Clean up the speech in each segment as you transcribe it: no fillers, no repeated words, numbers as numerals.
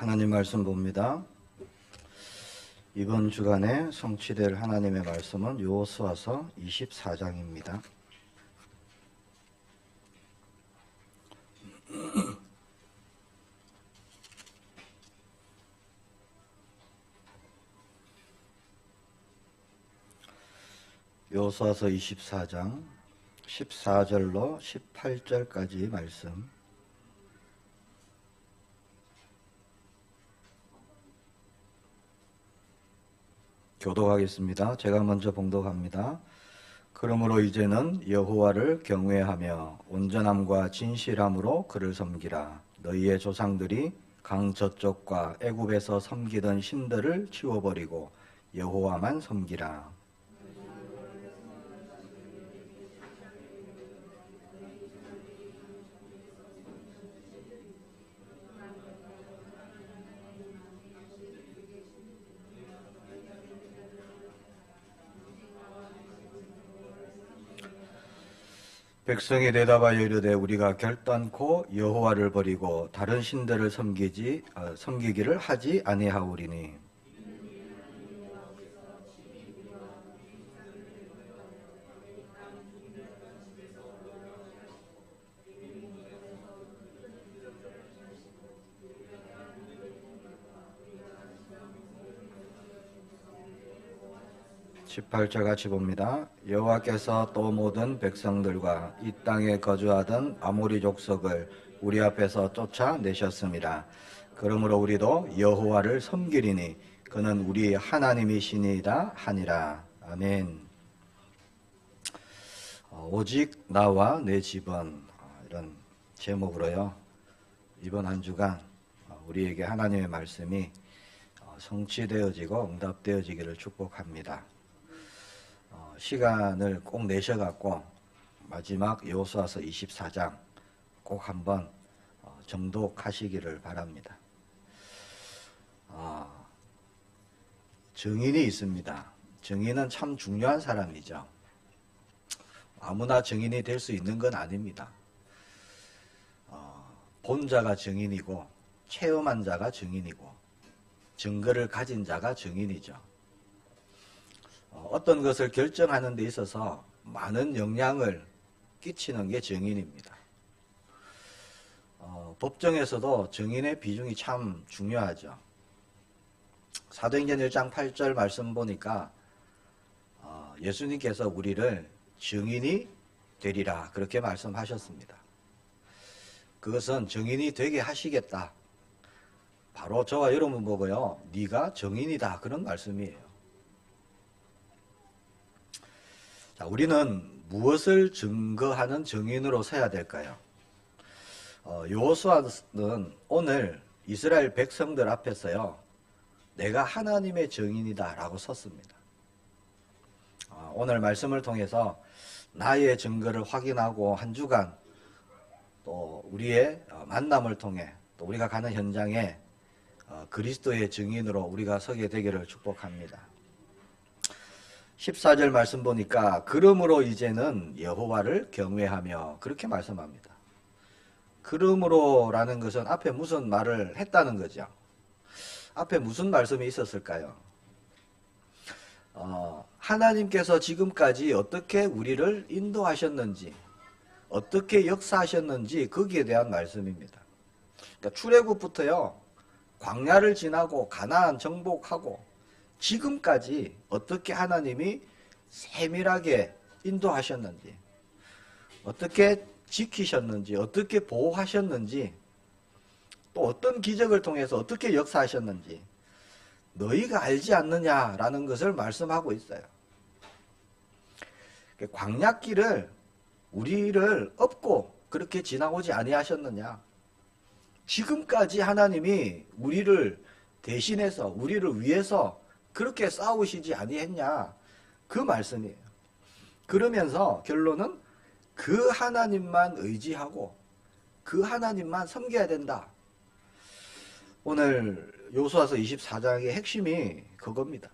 하나님 말씀 봅니다. 이번 주간에 성취될 하나님의 말씀은 여호수아서 24장입니다. 여호수아서 24장 14절로 18절까지 말씀. 교독하겠습니다. 제가 먼저 봉독합니다. 그러므로 이제는 여호와를 경외하며 온전함과 진실함으로 그를 섬기라. 너희의 조상들이 강 저쪽과 애굽에서 섬기던 신들을 치워버리고 여호와만 섬기라. 백성이 대답하여 이르되 우리가 결단코 여호와를 버리고 다른 신들을 섬기기를 하지 아니하오리니 18절 같이 봅니다. 여호와께서 또 모든 백성들과 이 땅에 거주하던 아모리 족속을 우리 앞에서 쫓아내셨습니다. 그러므로 우리도 여호와를 섬기리니 그는 우리 하나님이시니이다 하니라. 아멘. 오직 나와 내 집은, 이런 제목으로요, 이번 한 주간 우리에게 하나님의 말씀이 성취되어지고 응답되어지기를 축복합니다. 시간을 꼭 내셔갖고 마지막 여호수아서 24장 꼭 한번 정독하시기를 바랍니다. 증인이 있습니다. 증인은 참 중요한 사람이죠. 아무나 증인이 될 수 있는 건 아닙니다. 본 자가 증인이고 체험한 자가 증인이고 증거를 가진 자가 증인이죠. 어떤 것을 결정하는 데 있어서 많은 영향을 끼치는 게 증인입니다. 법정에서도 증인의 비중이 참 중요하죠. 사도행전 1장 8절 말씀 보니까 예수님께서 우리를 증인이 되리라 그렇게 말씀하셨습니다. 그것은 증인이 되게 하시겠다. 바로 저와 여러분 보고요, 네가 증인이다 그런 말씀이에요. 자, 우리는 무엇을 증거하는 증인으로 서야 될까요? 여호수아는 오늘 이스라엘 백성들 앞에서요, 내가 하나님의 증인이다 라고 섰습니다. 오늘 말씀을 통해서 나의 증거를 확인하고 한 주간 또 우리의 만남을 통해 또 우리가 가는 현장에 그리스도의 증인으로 우리가 서게 되기를 축복합니다. 14절 말씀 보니까 그러므로 이제는 여호와를 경외하며 그렇게 말씀합니다. 그러므로라는 것은 앞에 무슨 말을 했다는 거죠. 앞에 무슨 말씀이 있었을까요? 하나님께서 지금까지 어떻게 우리를 인도하셨는지, 어떻게 역사하셨는지 거기에 대한 말씀입니다. 그러니까 출애굽부터요, 광야를 지나고 가나안 정복하고 지금까지 어떻게 하나님이 세밀하게 인도하셨는지, 어떻게 지키셨는지, 어떻게 보호하셨는지, 또 어떤 기적을 통해서 어떻게 역사하셨는지 너희가 알지 않느냐라는 것을 말씀하고 있어요. 광야길을 우리를 업고 그렇게 지나오지 아니하셨느냐. 지금까지 하나님이 우리를 대신해서 우리를 위해서 그렇게 싸우시지 아니했냐 그 말씀이에요. 그러면서 결론은 그 하나님만 의지하고 그 하나님만 섬겨야 된다. 오늘 여호수아서 24장의 핵심이 그겁니다.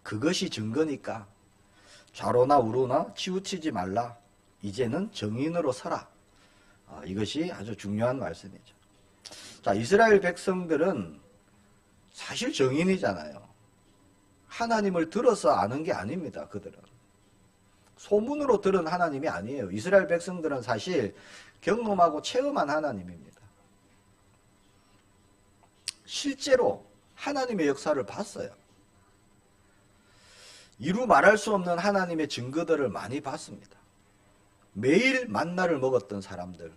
그것이 증거니까 좌로나 우로나 치우치지 말라. 이제는 정인으로 서라. 이것이 아주 중요한 말씀이죠. 자, 이스라엘 백성들은 사실 정인이잖아요. 하나님을 들어서 아는 게 아닙니다. 그들은 소문으로 들은 하나님이 아니에요. 이스라엘 백성들은 사실 경험하고 체험한 하나님입니다. 실제로 하나님의 역사를 봤어요. 이루 말할 수 없는 하나님의 증거들을 많이 봤습니다. 매일 만나를 먹었던 사람들,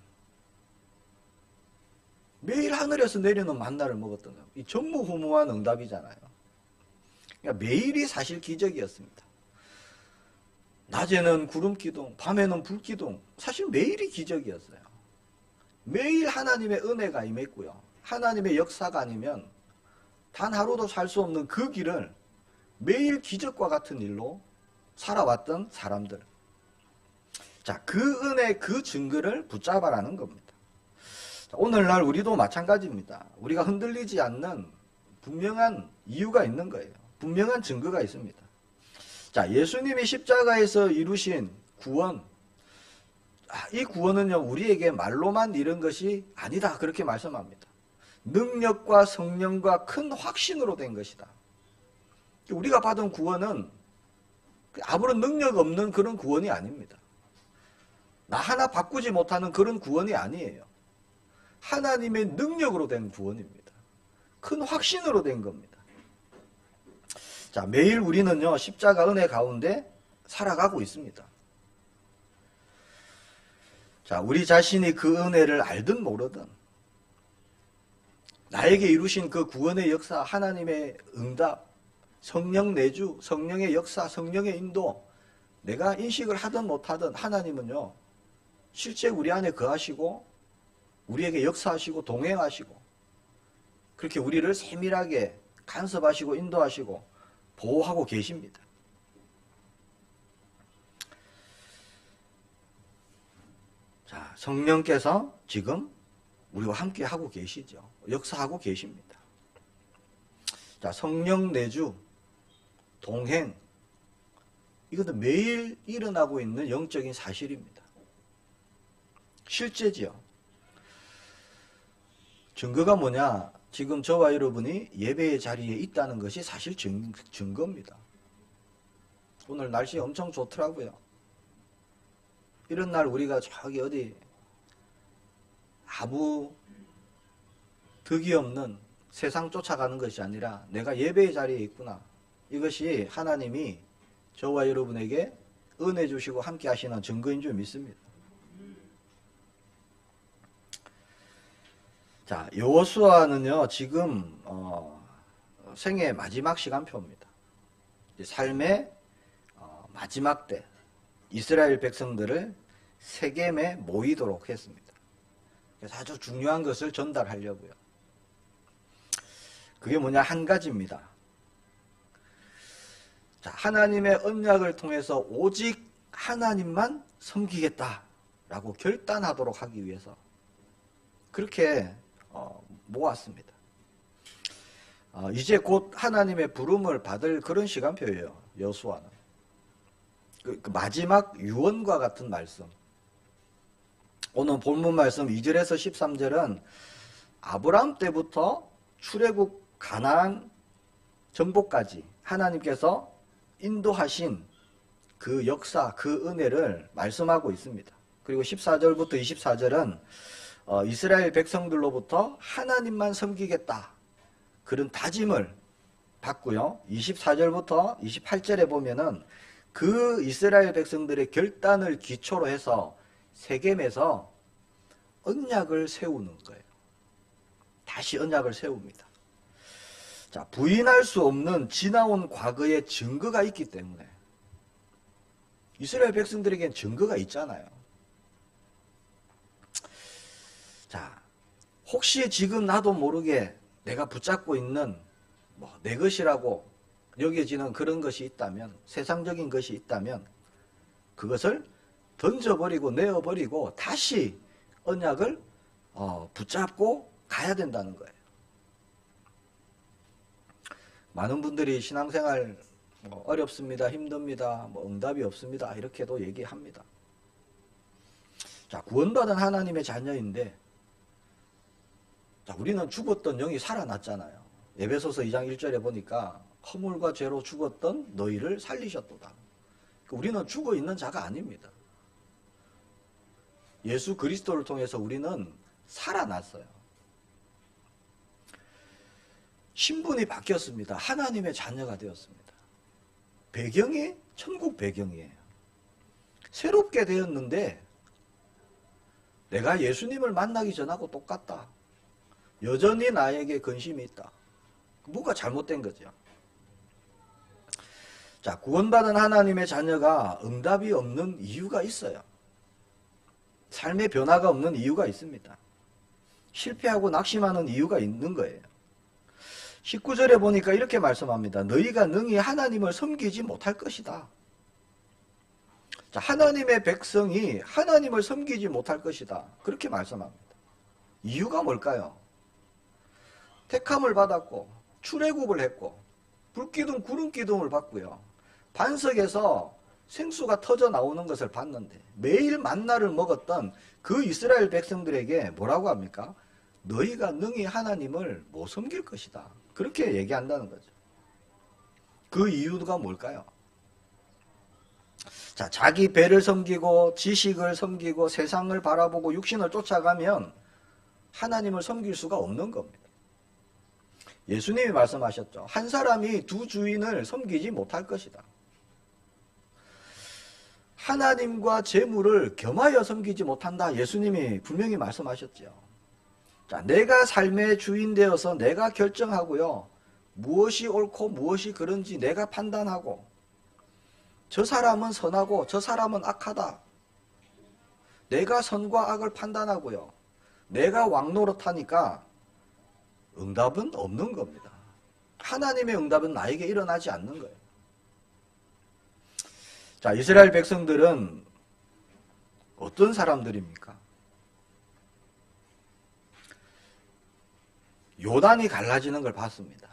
매일 하늘에서 내리는 만나를 먹었던 사람, 이 전무후무한 응답이잖아요. 그러니까 매일이 사실 기적이었습니다. 낮에는 구름기둥, 밤에는 불기둥, 사실 매일이 기적이었어요. 매일 하나님의 은혜가 임했고요. 하나님의 역사가 아니면 단 하루도 살 수 없는 그 길을 매일 기적과 같은 일로 살아왔던 사람들. 자, 그 은혜, 그 증거를 붙잡아라는 겁니다. 자, 오늘날 우리도 마찬가지입니다. 우리가 흔들리지 않는 분명한 이유가 있는 거예요. 분명한 증거가 있습니다. 자, 예수님이 십자가에서 이루신 구원, 이 구원은요, 우리에게 말로만 이룬 것이 아니다. 그렇게 말씀합니다. 능력과 성령과 큰 확신으로 된 것이다. 우리가 받은 구원은 아무런 능력 없는 그런 구원이 아닙니다. 나 하나 바꾸지 못하는 그런 구원이 아니에요. 하나님의 능력으로 된 구원입니다. 큰 확신으로 된 겁니다. 자, 매일 우리는요, 십자가 은혜 가운데 살아가고 있습니다. 자, 우리 자신이 그 은혜를 알든 모르든 나에게 이루신 그 구원의 역사, 하나님의 응답, 성령 내주, 성령의 역사, 성령의 인도, 내가 인식을 하든 못하든 하나님은요, 실제 우리 안에 거하시고 우리에게 역사하시고 동행하시고 그렇게 우리를 세밀하게 간섭하시고 인도하시고 보호하고 계십니다. 자, 성령께서 지금 우리와 함께 하고 계시죠. 역사하고 계십니다. 자, 성령 내주, 동행, 이것은 매일 일어나고 있는 영적인 사실입니다. 실제지요. 증거가 뭐냐? 지금 저와 여러분이 예배의 자리에 있다는 것이 사실 증거입니다. 오늘 날씨 엄청 좋더라고요. 이런 날 우리가 저기 어디 아무 득이 없는 세상 쫓아가는 것이 아니라 내가 예배의 자리에 있구나. 이것이 하나님이 저와 여러분에게 은혜 주시고 함께 하시는 증거인 줄 믿습니다. 자, 여호수아는요, 지금 생애 마지막 시간표입니다. 삶의 마지막 때 이스라엘 백성들을 세겜에 모이도록 했습니다. 그래서 아주 중요한 것을 전달하려고요. 그게 뭐냐? 한 가지입니다. 자, 하나님의 언약을 통해서 오직 하나님만 섬기겠다라고 결단하도록 하기 위해서 그렇게 모았습니다. 이제 곧 하나님의 부름을 받을 그런 시간표예요. 여호수아는. 그 마지막 유언과 같은 말씀. 오늘 본문 말씀 2절에서 13절은 아브라함 때부터 출애굽 가나안 정복까지 하나님께서 인도하신 그 역사, 그 은혜를 말씀하고 있습니다. 그리고 14절부터 24절은 이스라엘 백성들로부터 하나님만 섬기겠다. 그런 다짐을 받고요. 24절부터 28절에 보면은 그 이스라엘 백성들의 결단을 기초로 해서 세겜에서 언약을 세우는 거예요. 다시 언약을 세웁니다. 자, 부인할 수 없는 지나온 과거의 증거가 있기 때문에 이스라엘 백성들에겐 증거가 있잖아요. 자, 혹시 지금 나도 모르게 내가 붙잡고 있는 내 것이라고 여겨지는 그런 것이 있다면, 세상적인 것이 있다면 그것을 던져버리고 내어버리고 다시 언약을 붙잡고 가야 된다는 거예요. 많은 분들이 신앙생활 어렵습니다, 힘듭니다, 응답이 없습니다 이렇게도 얘기합니다. 자, 구원받은 하나님의 자녀인데 자, 우리는 죽었던 영이 살아났잖아요. 에베소서 2장 1절에 보니까 허물과 죄로 죽었던 너희를 살리셨도다. 우리는 죽어 있는 자가 아닙니다. 예수 그리스도를 통해서 우리는 살아났어요. 신분이 바뀌었습니다. 하나님의 자녀가 되었습니다. 배경이 천국 배경이에요. 새롭게 되었는데 내가 예수님을 만나기 전하고 똑같다. 여전히 나에게 근심이 있다. 뭐가 잘못된 거죠. 자, 구원받은 하나님의 자녀가 응답이 없는 이유가 있어요. 삶의 변화가 없는 이유가 있습니다. 실패하고 낙심하는 이유가 있는 거예요. 19절에 보니까 이렇게 말씀합니다. 너희가 능히 하나님을 섬기지 못할 것이다. 자, 하나님의 백성이 하나님을 섬기지 못할 것이다. 그렇게 말씀합니다. 이유가 뭘까요? 택함을 받았고 출애굽을 했고 불기둥 구름기둥을 받고요. 반석에서 생수가 터져 나오는 것을 봤는데 매일 만나를 먹었던 그 이스라엘 백성들에게 뭐라고 합니까? 너희가 능히 하나님을 못 섬길 것이다. 그렇게 얘기한다는 거죠. 그 이유가 뭘까요? 자, 자기 배를 섬기고 지식을 섬기고 세상을 바라보고 육신을 쫓아가면 하나님을 섬길 수가 없는 겁니다. 예수님이 말씀하셨죠. 한 사람이 두 주인을 섬기지 못할 것이다. 하나님과 재물을 겸하여 섬기지 못한다. 예수님이 분명히 말씀하셨죠. 자, 내가 삶의 주인 되어서 내가 결정하고요. 무엇이 옳고 무엇이 그른지 내가 판단하고 저 사람은 선하고 저 사람은 악하다. 내가 선과 악을 판단하고요. 내가 왕노릇하니까 응답은 없는 겁니다. 하나님의 응답은 나에게 일어나지 않는 거예요. 자, 이스라엘 백성들은 어떤 사람들입니까? 요단이 갈라지는 걸 봤습니다.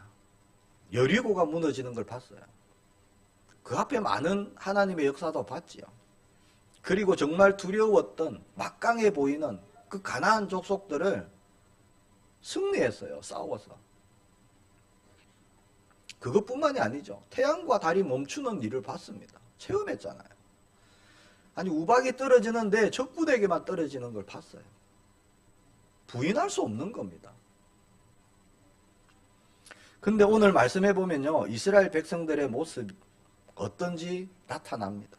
여리고가 무너지는 걸 봤어요. 그 앞에 많은 하나님의 역사도 봤지요. 그리고 정말 두려웠던 막강해 보이는 그 가나안 족속들을 승리했어요. 싸워서. 그것뿐만이 아니죠. 태양과 달이 멈추는 일을 봤습니다. 체험했잖아요. 아니, 우박이 떨어지는데 적군에게만 떨어지는 걸 봤어요. 부인할 수 없는 겁니다. 근데 오늘 말씀해 보면요, 이스라엘 백성들의 모습 어떤지 나타납니다.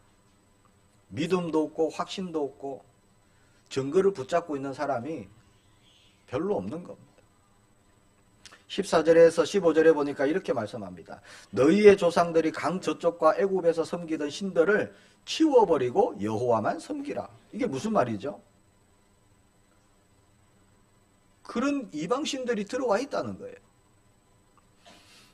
믿음도 없고 확신도 없고 증거를 붙잡고 있는 사람이 별로 없는 겁니다. 14절에서 15절에 보니까 이렇게 말씀합니다. 너희의 조상들이 강 저쪽과 애굽에서 섬기던 신들을 치워버리고 여호와만 섬기라. 이게 무슨 말이죠? 그런 이방 신들이 들어와 있다는 거예요.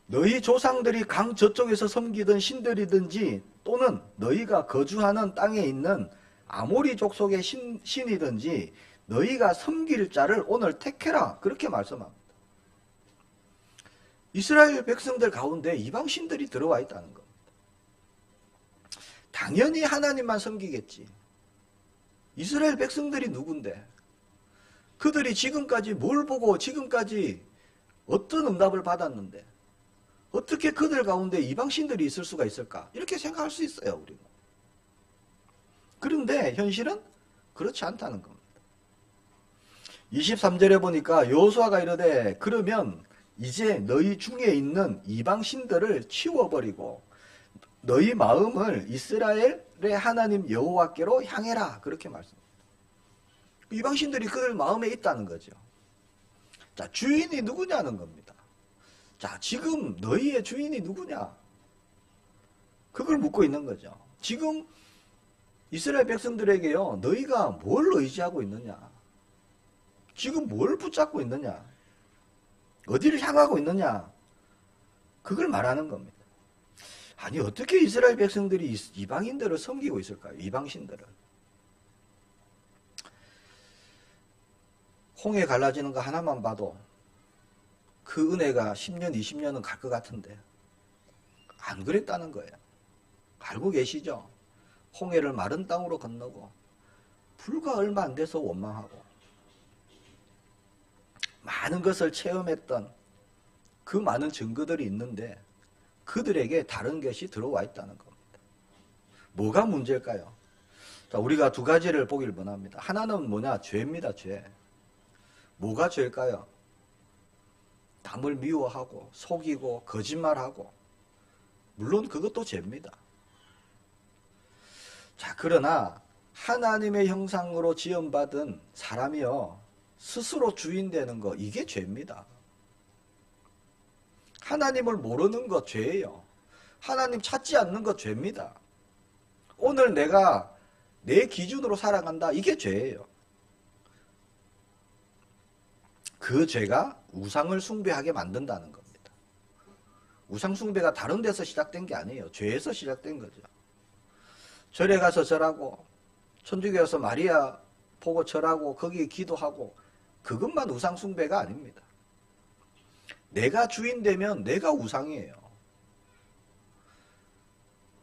너희 조상들이 강 저쪽에서 섬기던 신들이든지 또는 너희가 거주하는 땅에 있는 아모리 족속의 신이든지 너희가 섬길 자를 오늘 택해라. 그렇게 말씀합니다. 이스라엘 백성들 가운데 이방 신들이 들어와 있다는 겁니다. 당연히 하나님만 섬기겠지. 이스라엘 백성들이 누군데? 그들이 지금까지 뭘 보고 지금까지 어떤 응답을 받았는데 어떻게 그들 가운데 이방 신들이 있을 수가 있을까? 이렇게 생각할 수 있어요, 우리는. 그런데 현실은 그렇지 않다는 겁니다. 23절에 보니까 여호수아가 이르되 그러면 이제 너희 중에 있는 이방 신들을 치워버리고 너희 마음을 이스라엘의 하나님 여호와께로 향해라. 그렇게 말씀합니다. 이방 신들이 그들 마음에 있다는 거죠. 자, 주인이 누구냐는 겁니다. 자, 지금 너희의 주인이 누구냐? 그걸 묻고 있는 거죠. 지금 이스라엘 백성들에게요, 너희가 뭘 의지하고 있느냐? 지금 뭘 붙잡고 있느냐? 어디를 향하고 있느냐? 그걸 말하는 겁니다. 아니, 어떻게 이스라엘 백성들이 이방인들을 섬기고 있을까요? 이방신들을. 홍해 갈라지는 거 하나만 봐도 그 은혜가 10년, 20년은 갈 것 같은데 안 그랬다는 거예요. 알고 계시죠? 홍해를 마른 땅으로 건너고 불과 얼마 안 돼서 원망하고 많은 것을 체험했던 그 많은 증거들이 있는데 그들에게 다른 것이 들어와 있다는 겁니다. 뭐가 문제일까요? 자, 우리가 두 가지를 보길 원합니다. 하나는 뭐냐? 죄입니다. 죄. 뭐가 죄일까요? 남을 미워하고 속이고 거짓말하고, 물론 그것도 죄입니다. 자, 그러나 하나님의 형상으로 지음받은 사람이요 스스로 주인 되는 거, 이게 죄입니다. 하나님을 모르는 것 죄예요. 하나님 찾지 않는 것 죄입니다. 오늘 내가 내 기준으로 살아간다, 이게 죄예요. 그 죄가 우상을 숭배하게 만든다는 겁니다. 우상 숭배가 다른 데서 시작된 게 아니에요. 죄에서 시작된 거죠. 절에 가서 절하고, 천주교에 가서 마리아 보고 절하고, 거기에 기도하고, 그것만 우상 숭배가 아닙니다. 내가 주인 되면 내가 우상이에요.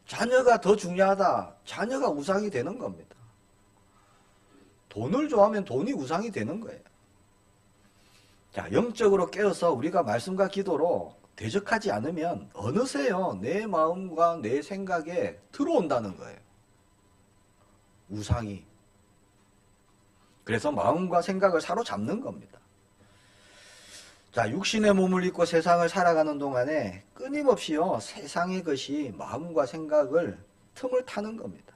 자녀가 더 중요하다, 자녀가 우상이 되는 겁니다. 돈을 좋아하면 돈이 우상이 되는 거예요. 자, 영적으로 깨어서 우리가 말씀과 기도로 대적하지 않으면 어느새요 내 마음과 내 생각에 들어온다는 거예요. 우상이. 그래서 마음과 생각을 사로잡는 겁니다. 자, 육신의 몸을 입고 세상을 살아가는 동안에 끊임없이요 세상의 것이 마음과 생각을 틈을 타는 겁니다.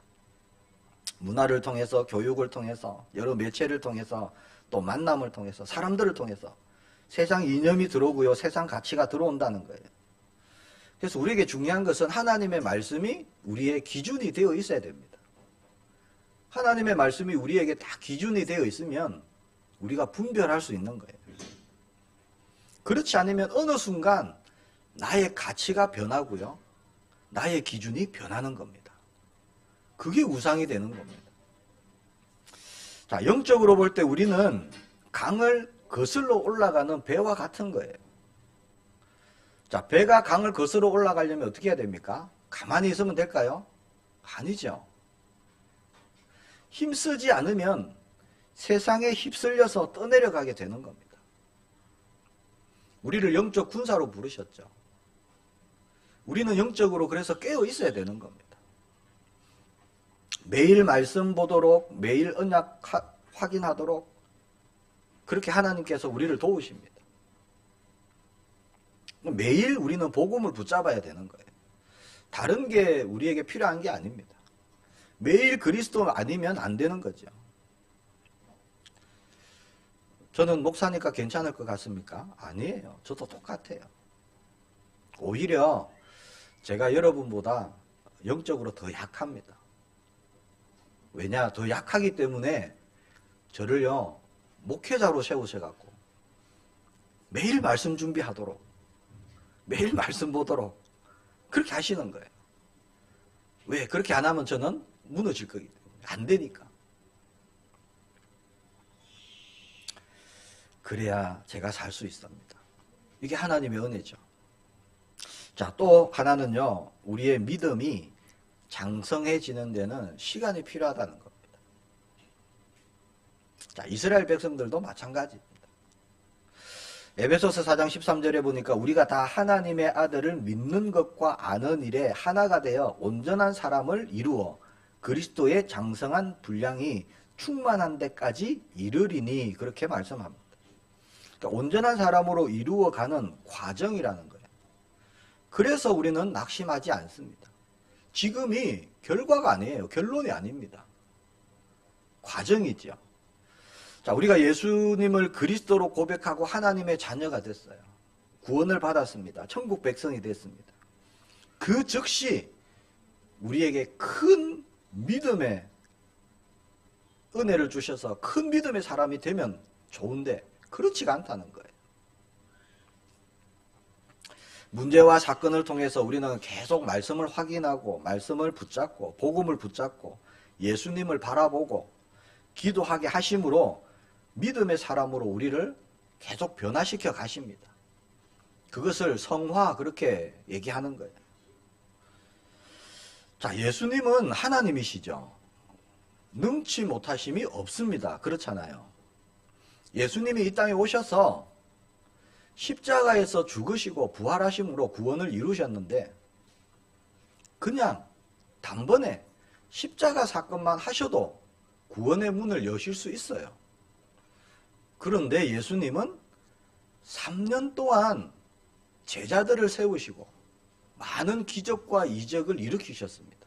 문화를 통해서, 교육을 통해서, 여러 매체를 통해서, 또 만남을 통해서, 사람들을 통해서 세상 이념이 들어오고요 세상 가치가 들어온다는 거예요. 그래서 우리에게 중요한 것은 하나님의 말씀이 우리의 기준이 되어 있어야 됩니다. 하나님의 말씀이 우리에게 다 기준이 되어 있으면 우리가 분별할 수 있는 거예요. 그렇지 않으면 어느 순간 나의 가치가 변하고요 나의 기준이 변하는 겁니다. 그게 우상이 되는 겁니다. 자, 영적으로 볼 때 우리는 강을 거슬러 올라가는 배와 같은 거예요. 자, 배가 강을 거슬러 올라가려면 어떻게 해야 됩니까? 가만히 있으면 될까요? 아니죠. 힘쓰지 않으면 세상에 휩쓸려서 떠내려가게 되는 겁니다. 우리를 영적 군사로 부르셨죠. 우리는 영적으로 그래서 깨어 있어야 되는 겁니다. 매일 말씀 보도록, 매일 언약 확인하도록 그렇게 하나님께서 우리를 도우십니다. 매일 우리는 복음을 붙잡아야 되는 거예요. 다른 게 우리에게 필요한 게 아닙니다. 매일 그리스도 아니면 안 되는 거죠. 저는 목사니까 괜찮을 것 같습니까? 아니에요. 저도 똑같아요. 오히려 제가 여러분보다 영적으로 더 약합니다. 왜냐? 더 약하기 때문에 저를요 목회자로 세우셔갖고 매일 말씀 준비하도록, 매일 말씀 보도록 그렇게 하시는 거예요. 왜? 그렇게 안 하면 저는 무너질 거기 때문에. 안 되니까. 그래야 제가 살 수 있습니다. 이게 하나님의 은혜죠. 자, 또 하나는요 우리의 믿음이 장성해지는 데는 시간이 필요하다는 겁니다. 자, 이스라엘 백성들도 마찬가지입니다. 에베소서 4장 13절에 보니까 우리가 다 하나님의 아들을 믿는 것과 아는 일에 하나가 되어 온전한 사람을 이루어 그리스도의 장성한 분량이 충만한 데까지 이르리니, 그렇게 말씀합니다. 그러니까 온전한 사람으로 이루어가는 과정이라는 거예요. 그래서 우리는 낙심하지 않습니다. 지금이 결과가 아니에요. 결론이 아닙니다. 과정이죠. 자, 우리가 예수님을 그리스도로 고백하고 하나님의 자녀가 됐어요. 구원을 받았습니다. 천국 백성이 됐습니다. 그 즉시 우리에게 큰 믿음의 은혜를 주셔서 큰 믿음의 사람이 되면 좋은데 그렇지가 않다는 거예요. 문제와 사건을 통해서 우리는 계속 말씀을 확인하고 말씀을 붙잡고 복음을 붙잡고 예수님을 바라보고 기도하게 하심으로 믿음의 사람으로 우리를 계속 변화시켜 가십니다. 그것을 성화, 그렇게 얘기하는 거예요. 자, 예수님은 하나님이시죠. 능치 못하심이 없습니다. 그렇잖아요. 예수님이 이 땅에 오셔서 십자가에서 죽으시고 부활하심으로 구원을 이루셨는데 그냥 단번에 십자가 사건만 하셔도 구원의 문을 여실 수 있어요. 그런데 예수님은 3년 동안 제자들을 세우시고 많은 기적과 이적을 일으키셨습니다.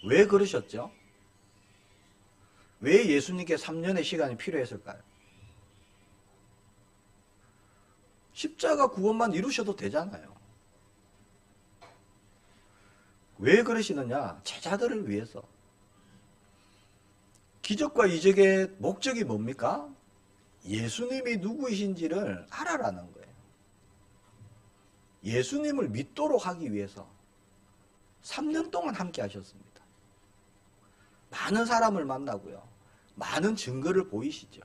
왜 그러셨죠? 왜 예수님께 3년의 시간이 필요했을까요? 십자가 구원만 이루셔도 되잖아요. 왜 그러시느냐? 제자들을 위해서. 기적과 이적의 목적이 뭡니까? 예수님이 누구이신지를 알아라는 거예요. 예수님을 믿도록 하기 위해서 3년 동안 함께 하셨습니다. 많은 사람을 만나고요. 많은 증거를 보이시죠.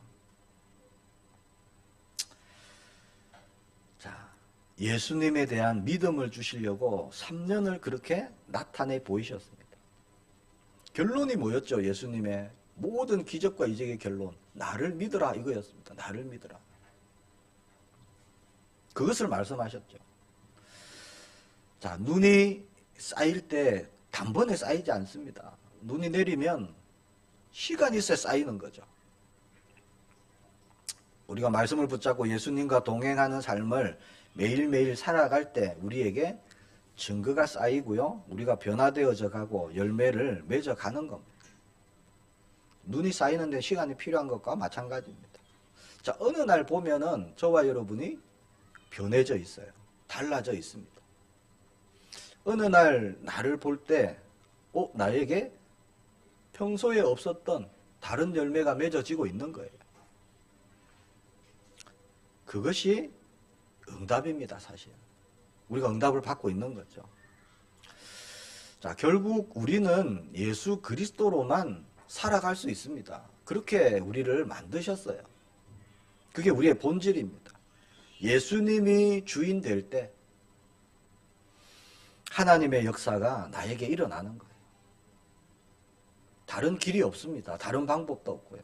자, 예수님에 대한 믿음을 주시려고 3년을 그렇게 나타내 보이셨습니다. 결론이 뭐였죠? 예수님의 모든 기적과 이적의 결론. 나를 믿으라 이거였습니다. 나를 믿으라. 그것을 말씀하셨죠. 자, 눈이 쌓일 때 단번에 쌓이지 않습니다. 눈이 내리면 시간이 있어야 쌓이는 거죠. 우리가 말씀을 붙잡고 예수님과 동행하는 삶을 매일매일 살아갈 때 우리에게 증거가 쌓이고요. 우리가 변화되어져 가고 열매를 맺어가는 겁니다. 눈이 쌓이는 데 시간이 필요한 것과 마찬가지입니다. 자, 어느 날 보면은 저와 여러분이 변해져 있어요. 달라져 있습니다. 어느 날 나를 볼 때 나에게 평소에 없었던 다른 열매가 맺어지고 있는 거예요. 그것이 응답입니다, 사실. 우리가 응답을 받고 있는 거죠. 자, 결국 우리는 예수 그리스도로만 살아갈 수 있습니다. 그렇게 우리를 만드셨어요. 그게 우리의 본질입니다. 예수님이 주인 될 때 하나님의 역사가 나에게 일어나는 거예요. 다른 길이 없습니다. 다른 방법도 없고요.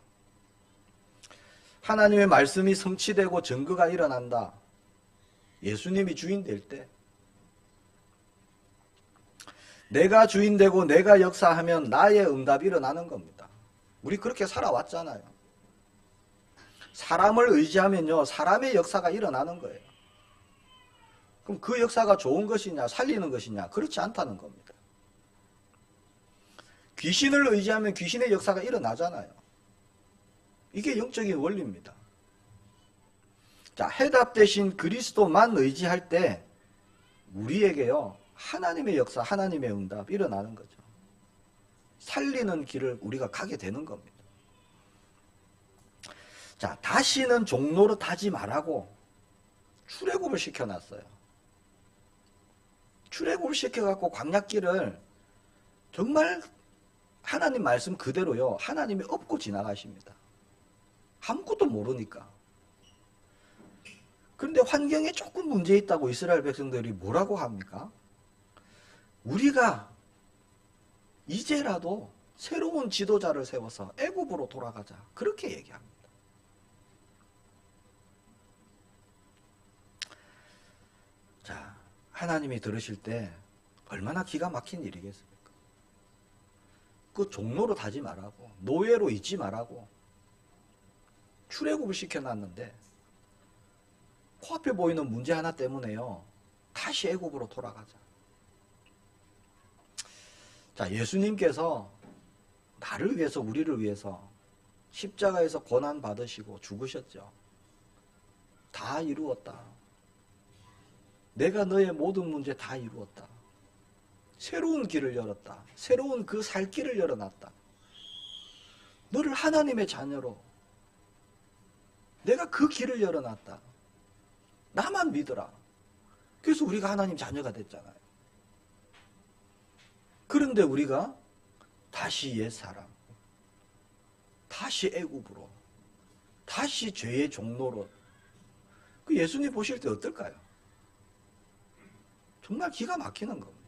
하나님의 말씀이 성취되고 증거가 일어난다. 예수님이 주인 될 때 내가 주인 되고 내가 역사하면 나의 응답이 일어나는 겁니다. 우리 그렇게 살아왔잖아요. 사람을 의지하면요, 사람의 역사가 일어나는 거예요. 그럼 그 역사가 좋은 것이냐, 살리는 것이냐? 그렇지 않다는 겁니다. 귀신을 의지하면 귀신의 역사가 일어나잖아요. 이게 영적인 원리입니다. 자, 해답 대신 그리스도만 의지할 때 우리에게요, 하나님의 역사, 하나님의 응답 일어나는 거죠. 살리는 길을 우리가 가게 되는 겁니다. 자, 다시는 종로로 타지 말라고 출애굽을 시켜놨어요. 출애굽을 시켜갖고 광야길을 정말 하나님 말씀 그대로요, 하나님이 업고 지나가십니다. 아무것도 모르니까. 그런데 환경에 조금 문제 있다고 이스라엘 백성들이 뭐라고 합니까? 우리가 이제라도 새로운 지도자를 세워서 애굽으로 돌아가자. 그렇게 얘기합니다. 자, 하나님이 들으실 때 얼마나 기가 막힌 일이겠습니까? 그 종로로 타지 말라고, 노예로 있지 말라고 출애굽을 시켜놨는데 코앞에 보이는 문제 하나 때문에요, 다시 애굽으로 돌아가자. 자, 예수님께서 나를 위해서, 우리를 위해서 십자가에서 고난 받으시고 죽으셨죠. 다 이루었다. 내가 너의 모든 문제 다 이루었다. 새로운 길을 열었다. 새로운 그 살 길을 열어놨다. 너를 하나님의 자녀로 내가 그 길을 열어놨다. 나만 믿어라. 그래서 우리가 하나님 자녀가 됐잖아요. 그런데 우리가 다시 옛사람, 다시 애굽으로, 다시 죄의 종로로. 그 예수님 보실 때 어떨까요? 정말 기가 막히는 겁니다.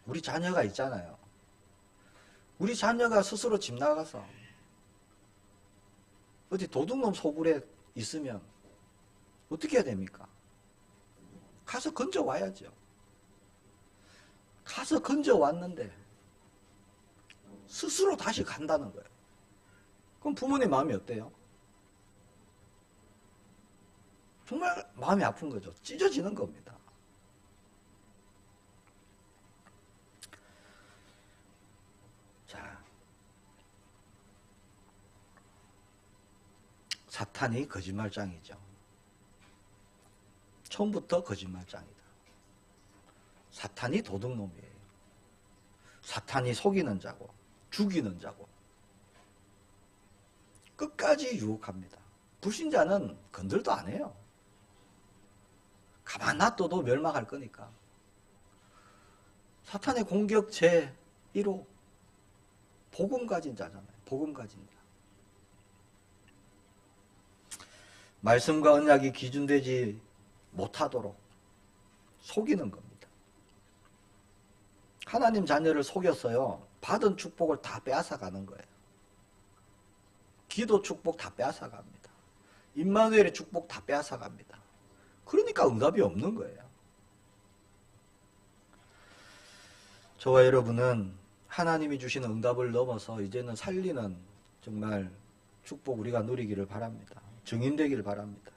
우리 자녀가 있잖아요. 우리 자녀가 스스로 집 나가서 어디 도둑놈 소굴에 있으면 어떻게 해야 됩니까? 가서 건져와야죠. 가서 건져왔는데 스스로 다시 간다는 거예요. 그럼 부모님 마음이 어때요? 정말 마음이 아픈 거죠. 찢어지는 겁니다. 자, 사탄이 거짓말장이죠. 처음부터 거짓말장이다. 사탄이 도둑놈이에요. 사탄이 속이는 자고 죽이는 자고 끝까지 유혹합니다. 불신자는 건들도 안 해요. 가만 놔둬도 멸망할 거니까. 사탄의 공격 제1호 복음 가진 자잖아요. 복음 가진 자. 말씀과 언약이 기준되지 못하도록 속이는 겁니다. 하나님 자녀를 속였어요. 받은 축복을 다 빼앗아가는 거예요. 기도 축복 다 빼앗아갑니다. 임마누엘의 축복 다 빼앗아갑니다. 그러니까 응답이 없는 거예요. 저와 여러분은 하나님이 주시는 응답을 넘어서 이제는 살리는 정말 축복 우리가 누리기를 바랍니다. 증인되기를 바랍니다.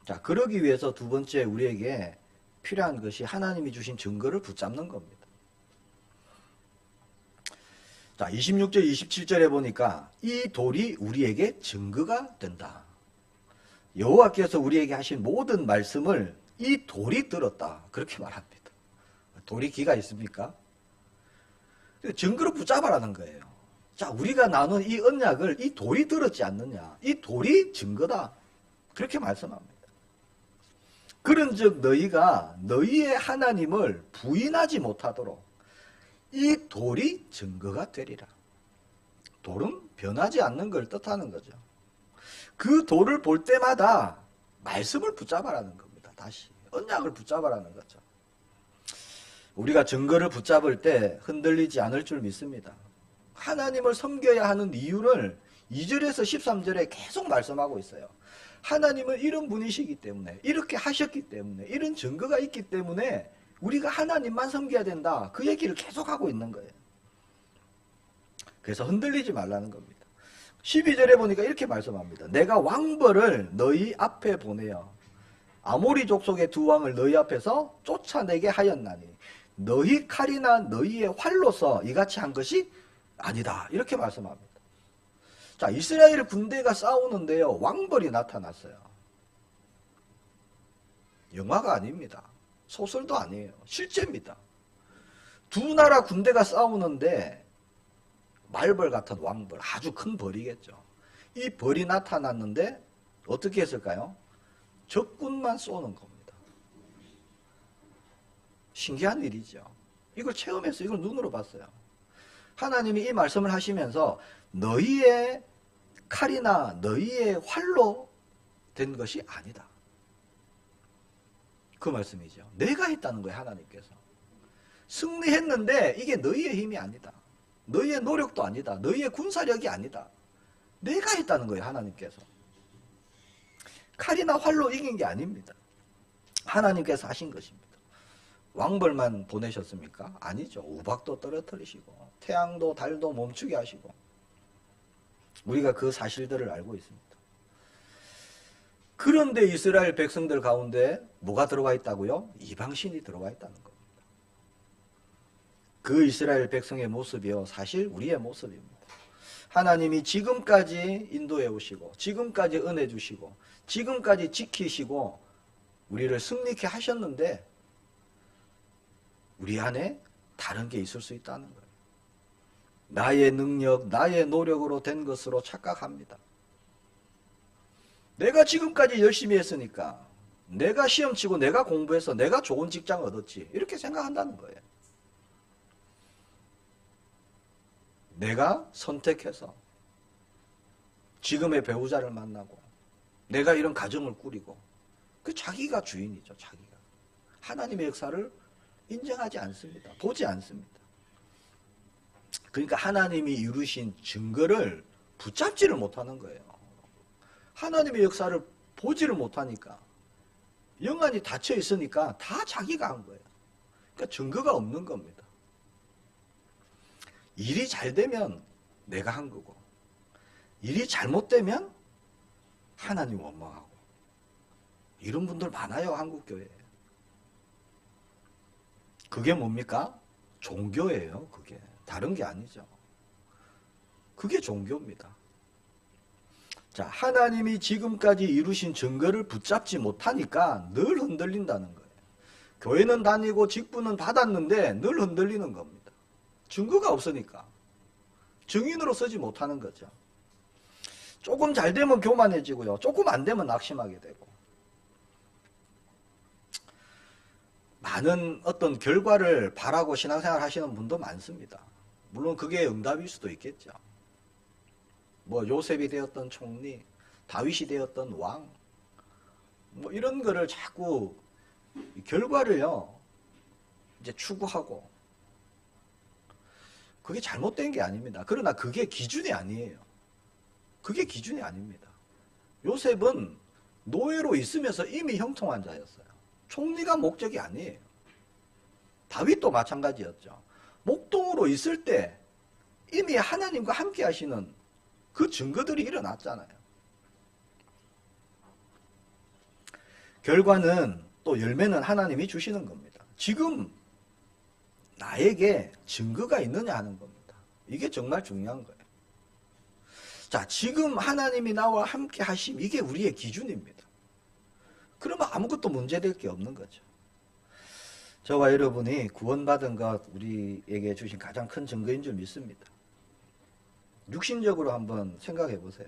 자, 그러기 위해서 두 번째 우리에게 필요한 것이 하나님이 주신 증거를 붙잡는 겁니다. 자, 26절, 27절에 보니까 이 돌이 우리에게 증거가 된다. 여호와께서 우리에게 하신 모든 말씀을 이 돌이 들었다. 그렇게 말합니다. 돌이 귀가 있습니까? 증거로 붙잡아라는 거예요. 자, 우리가 나눈 이 언약을 이 돌이 들었지 않느냐. 이 돌이 증거다. 그렇게 말씀합니다. 그런즉 너희가 너희의 하나님을 부인하지 못하도록 이 돌이 증거가 되리라. 돌은 변하지 않는 걸 뜻하는 거죠. 그 돌을 볼 때마다 말씀을 붙잡아라는 겁니다. 다시 언약을 붙잡아라는 거죠. 우리가 증거를 붙잡을 때 흔들리지 않을 줄 믿습니다. 하나님을 섬겨야 하는 이유를 2절에서 13절에 계속 말씀하고 있어요. 하나님은 이런 분이시기 때문에, 이렇게 하셨기 때문에, 이런 증거가 있기 때문에 우리가 하나님만 섬겨야 된다. 그 얘기를 계속하고 있는 거예요. 그래서 흔들리지 말라는 겁니다. 12절에 보니까 이렇게 말씀합니다. 내가 왕벌을 너희 앞에 보내어 아모리 족속의 두 왕을 너희 앞에서 쫓아내게 하였나니 너희 칼이나 너희의 활로서 이같이 한 것이 아니다. 이렇게 말씀합니다. 자, 이스라엘 군대가 싸우는데요. 왕벌이 나타났어요. 영화가 아닙니다. 소설도 아니에요. 실제입니다. 두 나라 군대가 싸우는데 말벌 같은 왕벌, 아주 큰 벌이겠죠. 이 벌이 나타났는데 어떻게 했을까요? 적군만 쏘는 겁니다. 신기한 일이죠. 이걸 체험해서 이걸 눈으로 봤어요. 하나님이 이 말씀을 하시면서 너희의 칼이나 너희의 활로 된 것이 아니다. 그 말씀이죠. 내가 했다는 거예요. 하나님께서. 승리했는데 이게 너희의 힘이 아니다. 너희의 노력도 아니다. 너희의 군사력이 아니다. 내가 했다는 거예요. 하나님께서. 칼이나 활로 이긴 게 아닙니다. 하나님께서 하신 것입니다. 왕벌만 보내셨습니까? 아니죠. 우박도 떨어뜨리시고 태양도 달도 멈추게 하시고 우리가 그 사실들을 알고 있습니다. 그런데 이스라엘 백성들 가운데 뭐가 들어와 있다고요? 이방신이 들어와 있다는 겁니다. 그 이스라엘 백성의 모습이요. 사실 우리의 모습입니다. 하나님이 지금까지 인도해 오시고 지금까지 은혜 주시고 지금까지 지키시고 우리를 승리케 하셨는데 우리 안에 다른 게 있을 수 있다는 거예요. 나의 능력, 나의 노력으로 된 것으로 착각합니다. 내가 지금까지 열심히 했으니까 내가 시험 치고 내가 공부해서 내가 좋은 직장 얻었지 이렇게 생각한다는 거예요. 내가 선택해서 지금의 배우자를 만나고 내가 이런 가정을 꾸리고 그 자기가 주인이죠. 자기가. 하나님의 역사를 인정하지 않습니다. 보지 않습니다. 그러니까 하나님이 이루신 증거를 붙잡지를 못하는 거예요. 하나님의 역사를 보지를 못하니까 영안이 닫혀 있으니까 다 자기가 한 거예요. 그러니까 증거가 없는 겁니다. 일이 잘 되면 내가 한 거고, 일이 잘못되면 하나님 원망하고, 이런 분들 많아요, 한국교회에. 그게 뭡니까? 종교예요, 그게. 다른 게 아니죠. 그게 종교입니다. 자, 하나님이 지금까지 이루신 증거를 붙잡지 못하니까 늘 흔들린다는 거예요. 교회는 다니고 직분은 받았는데 늘 흔들리는 겁니다. 증거가 없으니까. 증인으로 서지 못하는 거죠. 조금 잘 되면 교만해지고요. 조금 안 되면 낙심하게 되고. 많은 어떤 결과를 바라고 신앙생활 하시는 분도 많습니다. 물론 그게 응답일 수도 있겠죠. 뭐 요셉이 되었던 총리, 다윗이 되었던 왕, 뭐 이런 거를 자꾸 결과를요 이제 추구하고, 그게 잘못된 게 아닙니다. 그러나 그게 기준이 아니에요. 그게 기준이 아닙니다. 요셉은 노예로 있으면서 이미 형통한 자였어요. 총리가 목적이 아니에요. 다윗도 마찬가지였죠. 목동으로 있을 때 이미 하나님과 함께 하시는 그 증거들이 일어났잖아요. 결과는 또 열매는 하나님이 주시는 겁니다. 지금 나에게 증거가 있느냐 하는 겁니다. 이게 정말 중요한 거예요. 자, 지금 하나님이 나와 함께 하심, 이게 우리의 기준입니다. 그러면 아무것도 문제될 게 없는 거죠. 저와 여러분이 구원받은 것, 우리에게 주신 가장 큰 증거인 줄 믿습니다. 육신적으로 한번 생각해 보세요.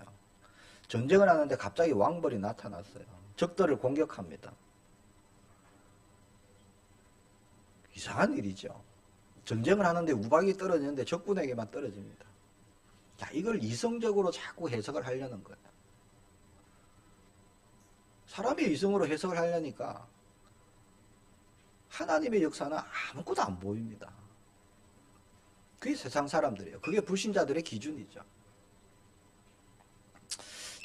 전쟁을 하는데 갑자기 왕벌이 나타났어요. 적들을 공격합니다. 이상한 일이죠. 전쟁을 하는데 우박이 떨어지는데 적군에게만 떨어집니다. 자, 이걸 이성적으로 자꾸 해석을 하려는 거예요. 사람이 이성으로 해석을 하려니까 하나님의 역사는 아무것도 안 보입니다. 그게 세상 사람들이에요. 그게 불신자들의 기준이죠.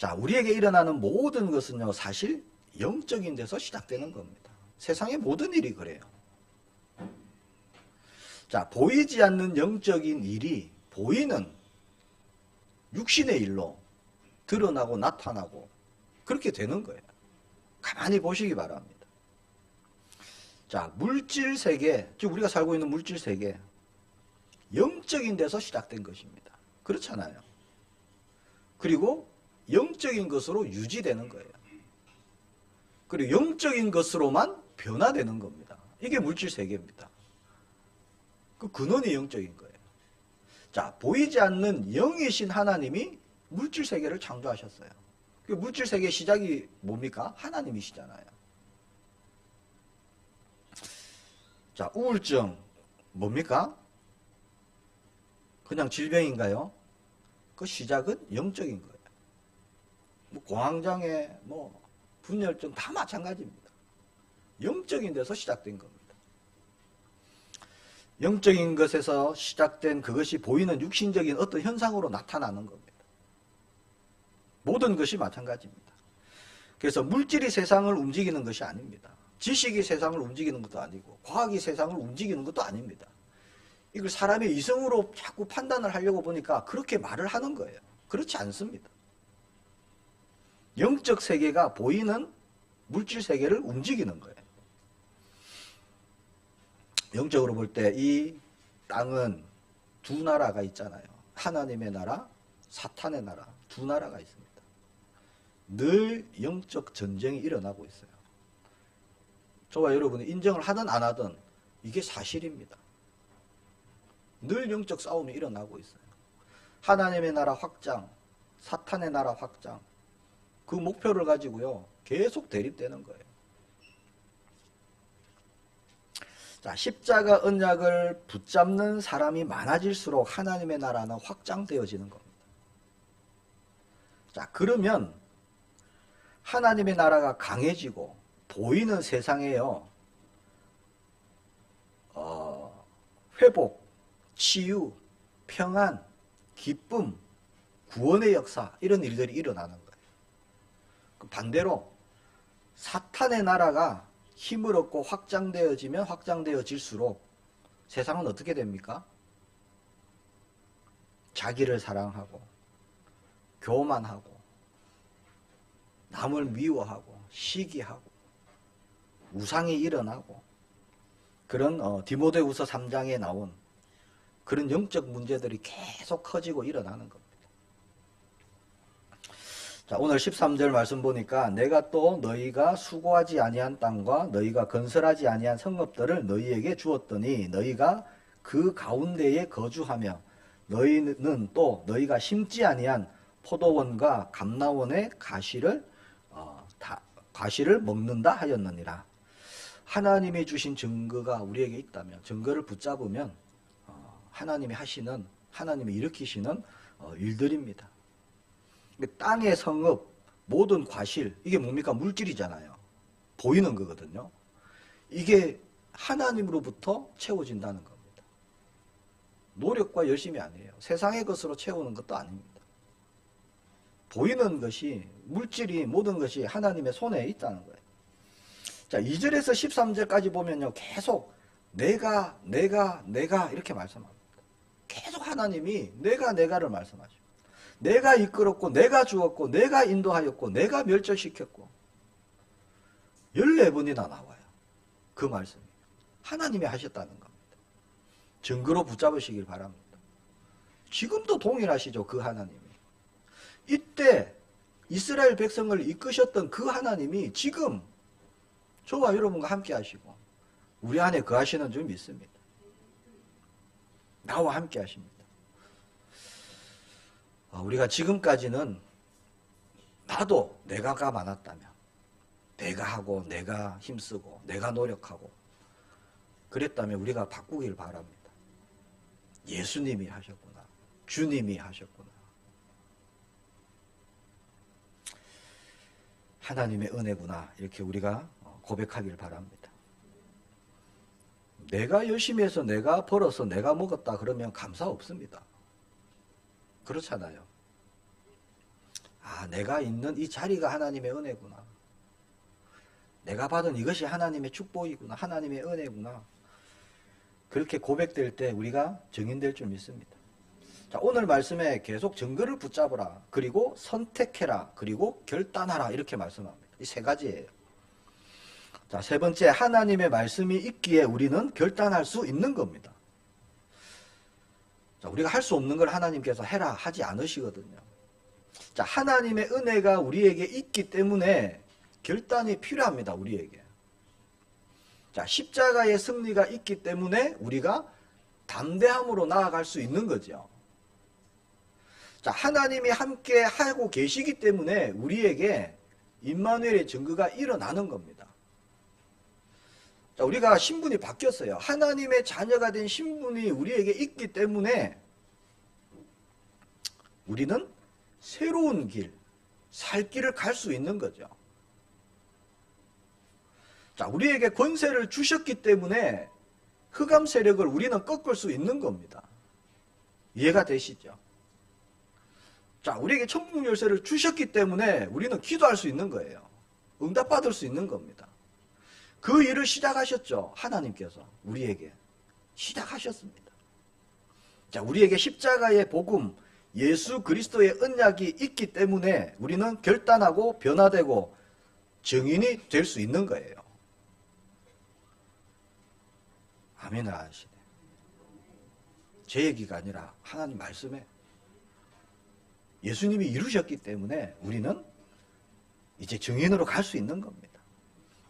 자, 우리에게 일어나는 모든 것은요, 사실 영적인 데서 시작되는 겁니다. 세상의 모든 일이 그래요. 자, 보이지 않는 영적인 일이 보이는 육신의 일로 드러나고 나타나고 그렇게 되는 거예요. 가만히 보시기 바랍니다. 자, 물질 세계, 즉 우리가 살고 있는 물질 세계, 영적인 데서 시작된 것입니다. 그렇잖아요. 그리고 영적인 것으로 유지되는 거예요. 그리고 영적인 것으로만 변화되는 겁니다. 이게 물질 세계입니다. 그 근원이 영적인 거예요. 자, 보이지 않는 영이신 하나님이 물질 세계를 창조하셨어요. 그 물질 세계의 시작이 뭡니까? 하나님이시잖아요. 자, 우울증 뭡니까? 그냥 질병인가요? 그 시작은 영적인 거예요. 뭐 공황장애, 뭐 분열증 다 마찬가지입니다. 영적인 데서 시작된 겁니다. 영적인 것에서 시작된 그것이 보이는 육신적인 어떤 현상으로 나타나는 겁니다. 모든 것이 마찬가지입니다. 그래서 물질이 세상을 움직이는 것이 아닙니다. 지식이 세상을 움직이는 것도 아니고 과학이 세상을 움직이는 것도 아닙니다. 이걸 사람의 이성으로 자꾸 판단을 하려고 보니까 그렇게 말을 하는 거예요. 그렇지 않습니다. 영적 세계가 보이는 물질 세계를 움직이는 거예요. 영적으로 볼 때 이 땅은 두 나라가 있잖아요. 하나님의 나라, 사탄의 나라, 두 나라가 있습니다. 늘 영적 전쟁이 일어나고 있어요. 저와 여러분이 인정을 하든 안 하든 이게 사실입니다. 늘 영적 싸움이 일어나고 있어요. 하나님의 나라 확장, 사탄의 나라 확장, 그 목표를 가지고요 계속 대립되는 거예요. 자, 십자가 언약을 붙잡는 사람이 많아질수록 하나님의 나라는 확장되어지는 겁니다. 자, 그러면 하나님의 나라가 강해지고 보이는 세상에요 회복, 치유, 평안, 기쁨, 구원의 역사, 이런 일들이 일어나는 거예요. 반대로 사탄의 나라가 힘을 얻고 확장되어지면 확장되어질수록 세상은 어떻게 됩니까? 자기를 사랑하고 교만하고 남을 미워하고 시기하고 우상이 일어나고 그런 디모데후서 3장에 나온 그런 영적 문제들이 계속 커지고 일어나는 겁니다. 자, 오늘 13절 말씀 보니까 내가 또 너희가 수고하지 아니한 땅과 너희가 건설하지 아니한 성읍들을 너희에게 주었더니 너희가 그 가운데에 거주하며 너희는 또 너희가 심지 아니한 포도원과 감나원의 가시를 먹는다 하였느니라. 하나님이 주신 증거가 우리에게 있다면, 증거를 붙잡으면 하나님이 하시는, 하나님이 일으키시는 일들입니다. 땅의 성읍, 모든 과실, 이게 뭡니까? 물질이잖아요. 보이는 거거든요. 이게 하나님으로부터 채워진다는 겁니다. 노력과 열심이 아니에요. 세상의 것으로 채우는 것도 아닙니다. 보이는 것이, 물질이, 모든 것이 하나님의 손에 있다는 거예요. 자, 2절에서 13절까지 보면요, 계속 내가 이렇게 말씀합니다. 계속 하나님이 내가를 말씀하죠. 내가 이끌었고 내가 주었고 내가 인도하였고 내가 멸절시켰고 14번이나 나와요. 그 말씀이 하나님이 하셨다는 겁니다. 증거로 붙잡으시길 바랍니다. 지금도 동일하시죠. 그 하나님이. 이때 이스라엘 백성을 이끄셨던 그 하나님이 지금 저와 여러분과 함께 하시고 우리 안에 거하시는 줄 믿습니다. 나와 함께 하십니다. 우리가 지금까지는 나도 내가가 많았다면 내가 하고 내가 힘쓰고 내가 노력하고 그랬다면 우리가 바꾸길 바랍니다. 예수님이 하셨구나. 주님이 하셨구나. 하나님의 은혜구나. 이렇게 우리가 고백하길 바랍니다. 내가 열심히 해서 내가 벌어서 내가 먹었다 그러면 감사 없습니다. 그렇잖아요. 내가 있는 이 자리가 하나님의 은혜구나. 내가 받은 이것이 하나님의 축복이구나. 하나님의 은혜구나. 그렇게 고백될 때 우리가 증인될 줄 믿습니다. 자, 오늘 말씀에 계속 증거를 붙잡으라. 그리고 선택해라. 그리고 결단하라. 이렇게 말씀합니다. 이 세 가지예요. 자, 세 번째, 하나님의 말씀이 있기에 우리는 결단할 수 있는 겁니다. 자, 우리가 할 수 없는 걸 하나님께서 해라 하지 않으시거든요. 자, 하나님의 은혜가 우리에게 있기 때문에 결단이 필요합니다. 우리에게. 자, 십자가의 승리가 있기 때문에 우리가 담대함으로 나아갈 수 있는 거죠. 자, 하나님이 함께 하고 계시기 때문에 우리에게 임마누엘의 증거가 일어나는 겁니다. 자, 우리가 신분이 바뀌었어요. 하나님의 자녀가 된 신분이 우리에게 있기 때문에 우리는 새로운 길, 살 길을 갈 수 있는 거죠. 자, 우리에게 권세를 주셨기 때문에 흑암 세력을 우리는 꺾을 수 있는 겁니다. 이해가 되시죠? 자, 우리에게 천국 열쇠를 주셨기 때문에 우리는 기도할 수 있는 거예요. 응답받을 수 있는 겁니다. 그 일을 시작하셨죠. 하나님께서 우리에게 시작하셨습니다. 자, 우리에게 십자가의 복음, 예수 그리스도의 언약이 있기 때문에 우리는 결단하고 변화되고 증인이 될 수 있는 거예요. 아멘을 하시네. 제 얘기가 아니라 하나님 말씀에 예수님이 이루셨기 때문에 우리는 이제 증인으로 갈 수 있는 겁니다.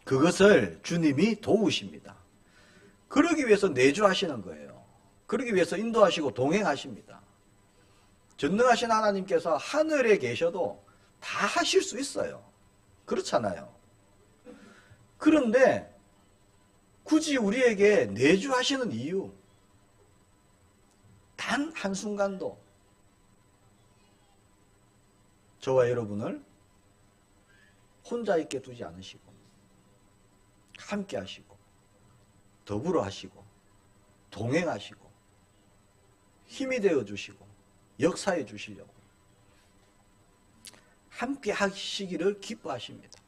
그것을 주님이 도우십니다. 그러기 위해서 내주하시는 거예요. 그러기 위해서 인도하시고 동행하십니다. 전능하신 하나님께서 하늘에 계셔도 다 하실 수 있어요. 그렇잖아요. 그런데 굳이 우리에게 내주하시는 이유, 단 한순간도 저와 여러분을 혼자 있게 두지 않으시고 함께 하시고 더불어 하시고 동행하시고 힘이 되어 주시고 역사해 주시려고 함께 하시기를 기뻐하십니다.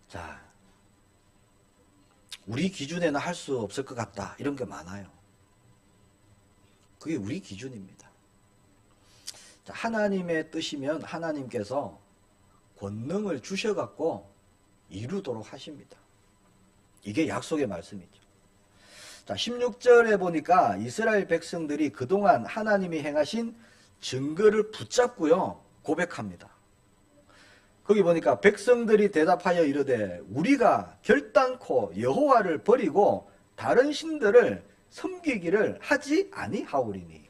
자, 우리 기준에는 할 수 없을 것 같다. 이런 게 많아요. 그게 우리 기준입니다. 자, 하나님의 뜻이면 하나님께서 권능을 주셔갖고 이루도록 하십니다. 이게 약속의 말씀이죠. 자, 16절에 보니까 이스라엘 백성들이 그동안 하나님이 행하신 증거를 붙잡고요, 고백합니다. 거기 보니까 백성들이 대답하여 이르되 우리가 결단코 여호와를 버리고 다른 신들을 섬기기를 하지 아니하오리니.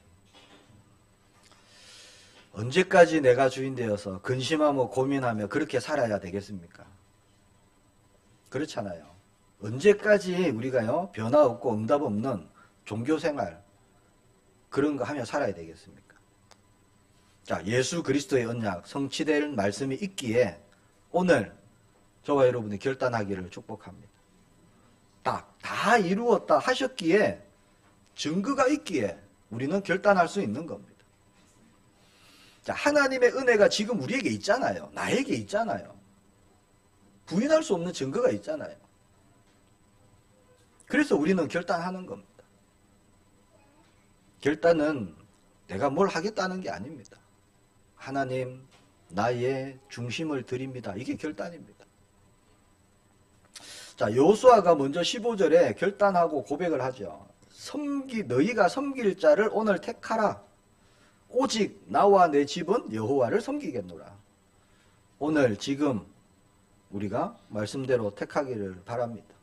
언제까지 내가 주인 되어서 근심하며 고민하며 그렇게 살아야 되겠습니까? 그렇잖아요. 언제까지 우리가요, 변화 없고 응답 없는 종교생활 그런 거 하며 살아야 되겠습니까? 자, 예수 그리스도의 언약 성취될 말씀이 있기에 오늘 저와 여러분이 결단하기를 축복합니다. 다 이루었다 하셨기에, 증거가 있기에 우리는 결단할 수 있는 겁니다. 자, 하나님의 은혜가 지금 우리에게 있잖아요. 나에게 있잖아요. 부인할 수 없는 증거가 있잖아요. 그래서 우리는 결단하는 겁니다. 결단은 내가 뭘 하겠다는 게 아닙니다. 하나님, 나의 중심을 드립니다. 이게 결단입니다. 자, 여호수아가 먼저 15절에 결단하고 고백을 하죠. 너희가 섬길 자를 오늘 택하라. 오직 나와 내 집은 여호와를 섬기겠노라. 오늘 지금 우리가 말씀대로 택하기를 바랍니다.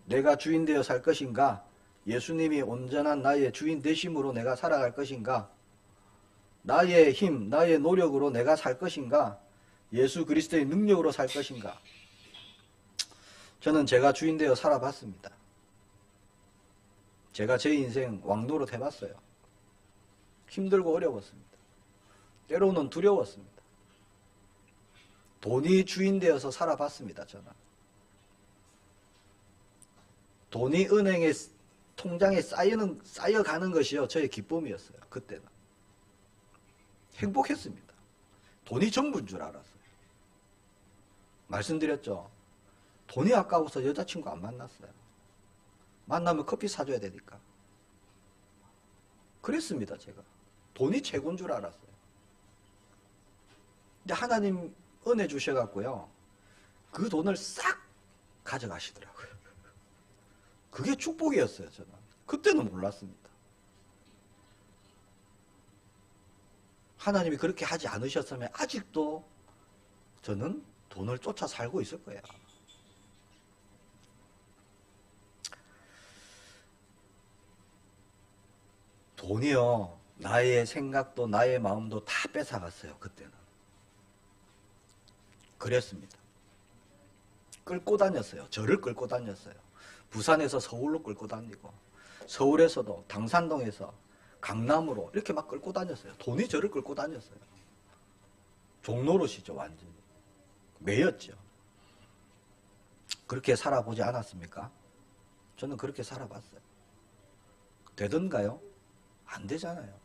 내가 주인 되어 살 것인가? 예수님이 온전한 나의 주인 되심으로 내가 살아갈 것인가? 나의 힘, 나의 노력으로 내가 살 것인가? 예수 그리스도의 능력으로 살 것인가? 저는 제가 주인 되어 살아봤습니다. 제가 제 인생 왕노릇 해봤어요. 힘들고 어려웠습니다. 때로는 두려웠습니다. 돈이 주인 되어서 살아봤습니다. 저는. 돈이 은행에 통장에 쌓여가는 것이요, 저의 기쁨이었어요. 그때는. 행복했습니다. 돈이 전부인 줄 알았어요. 말씀드렸죠. 돈이 아까워서 여자친구 안 만났어요. 만나면 커피 사줘야 되니까. 그랬습니다, 제가. 돈이 최고인 줄 알았어요. 근데 하나님 은혜 주셔갖고요, 그 돈을 싹 가져가시더라고요. 그게 축복이었어요, 저는. 그때는 몰랐습니다. 하나님이 그렇게 하지 않으셨으면 아직도 저는 돈을 쫓아 살고 있을 거예요. 돈이요, 나의 생각도 나의 마음도 다 뺏어갔어요. 그때는. 그랬습니다. 끌고 다녔어요. 저를 끌고 다녔어요. 부산에서 서울로 끌고 다니고, 서울에서도 당산동에서 강남으로 이렇게 막 끌고 다녔어요. 돈이 저를 끌고 다녔어요. 종노릇이죠, 완전히. 매였죠. 그렇게 살아보지 않았습니까? 저는 그렇게 살아봤어요. 되던가요? 안 되잖아요.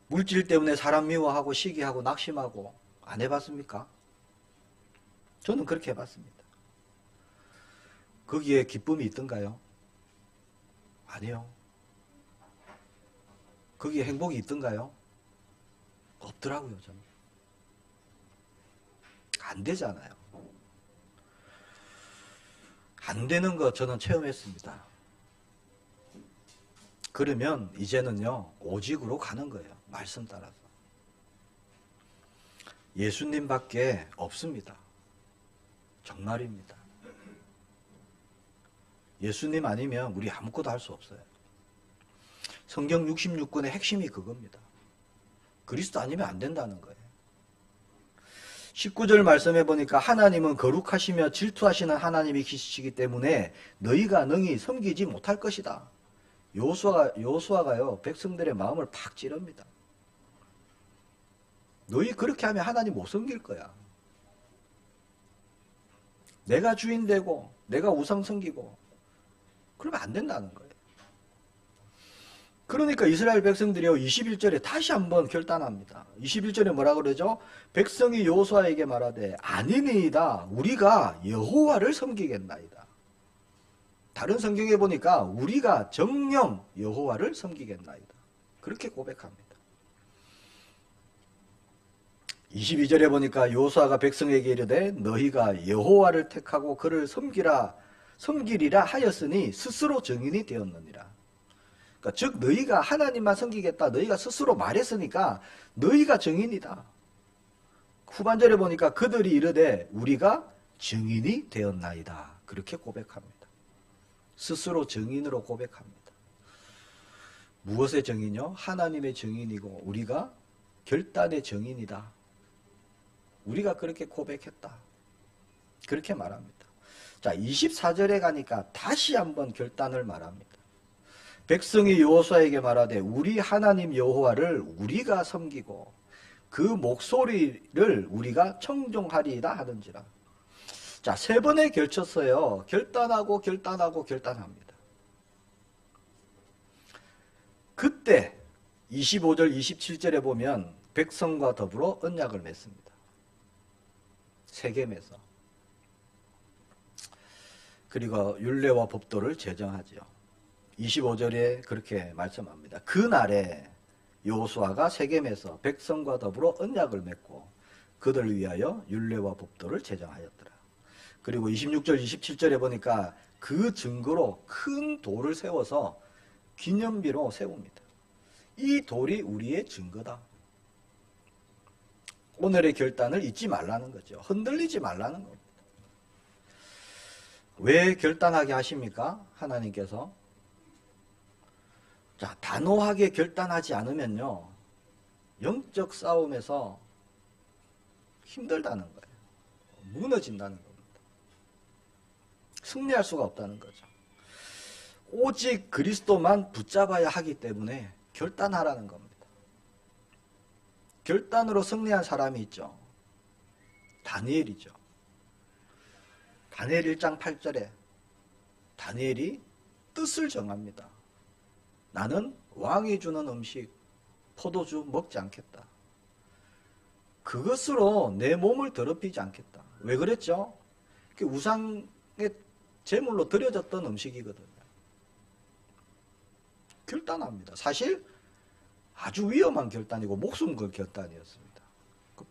물질 때문에 사람 미워하고 시기하고 낙심하고 안 해봤습니까? 저는 그렇게 해봤습니다. 거기에 기쁨이 있던가요? 아니요. 거기에 행복이 있던가요? 없더라고요, 저는. 안 되잖아요. 안 되는 거 저는 체험했습니다. 그러면 이제는요, 오직으로 가는 거예요. 말씀 따라서. 예수님밖에 없습니다. 정말입니다. 예수님 아니면 우리 아무것도 할 수 없어요. 성경 66권의 핵심이 그겁니다. 그리스도 아니면 안 된다는 거예요. 19절 말씀해 보니까 하나님은 거룩하시며 질투하시는 하나님이시기 때문에 너희가 능히 섬기지 못할 것이다. 여호수아가요, 백성들의 마음을 팍 찌릅니다. 너희 그렇게 하면 하나님 못 섬길 거야. 내가 주인 되고 내가 우상 섬기고 그러면 안 된다는 거예요. 그러니까 이스라엘 백성들이요 21절에 다시 한번 결단합니다. 21절에 뭐라 그러죠? 백성이 여호수아에게 말하되 아니니이다 우리가 여호와를 섬기겠나이다. 다른 성경에 보니까 우리가 정령 여호와를 섬기겠나이다. 그렇게 고백합니다. 22절에 보니까 여호수아가 백성에게 이르되 너희가 여호와를 택하고 그를 섬기리라 하였으니 스스로 증인이 되었느니라. 그러니까 즉 너희가 하나님만 섬기겠다 너희가 스스로 말했으니까 너희가 증인이다. 후반절에 보니까 그들이 이르되 우리가 증인이 되었나이다. 그렇게 고백합니다. 스스로 증인으로 고백합니다. 무엇의 증인이요? 하나님의 증인이고 우리가 결단의 증인이다. 우리가 그렇게 고백했다. 그렇게 말합니다. 자, 24절에 가니까 다시 한번 결단을 말합니다. 백성이 여호수아에게 말하되 우리 하나님 여호와를 우리가 섬기고 그 목소리를 우리가 청종하리이다 하는지라. 자, 세 번에 걸쳤어요. 결단하고 결단합니다. 그때 25절 27절에 보면 백성과 더불어 언약을 맺습니다. 세겜에서. 그리고 율례와 법도를 제정하지요. 25절에 그렇게 말씀합니다. 그날에 여호수아가 세겜에서 백성과 더불어 언약을 맺고 그들을 위하여 율례와 법도를 제정하였더라. 그리고 26절 27절에 보니까 그 증거로 큰 돌을 세워서 기념비로 세웁니다. 이 돌이 우리의 증거다. 오늘의 결단을 잊지 말라는 거죠. 흔들리지 말라는 겁니다. 왜 결단하게 하십니까? 하나님께서. 자, 단호하게 결단하지 않으면요 영적 싸움에서 힘들다는 거예요. 무너진다는 겁니다. 승리할 수가 없다는 거죠. 오직 그리스도만 붙잡아야 하기 때문에 결단하라는 겁니다. 결단으로 승리한 사람이 있죠. 다니엘이죠. 다니엘 1장 8절에 다니엘이 뜻을 정합니다. 나는 왕이 주는 음식, 포도주 먹지 않겠다. 그것으로 내 몸을 더럽히지 않겠다. 왜 그랬죠? 우상의 제물로 드려졌던 음식이거든요. 결단합니다. 사실 아주 위험한 결단이고 목숨 걸 결단이었습니다.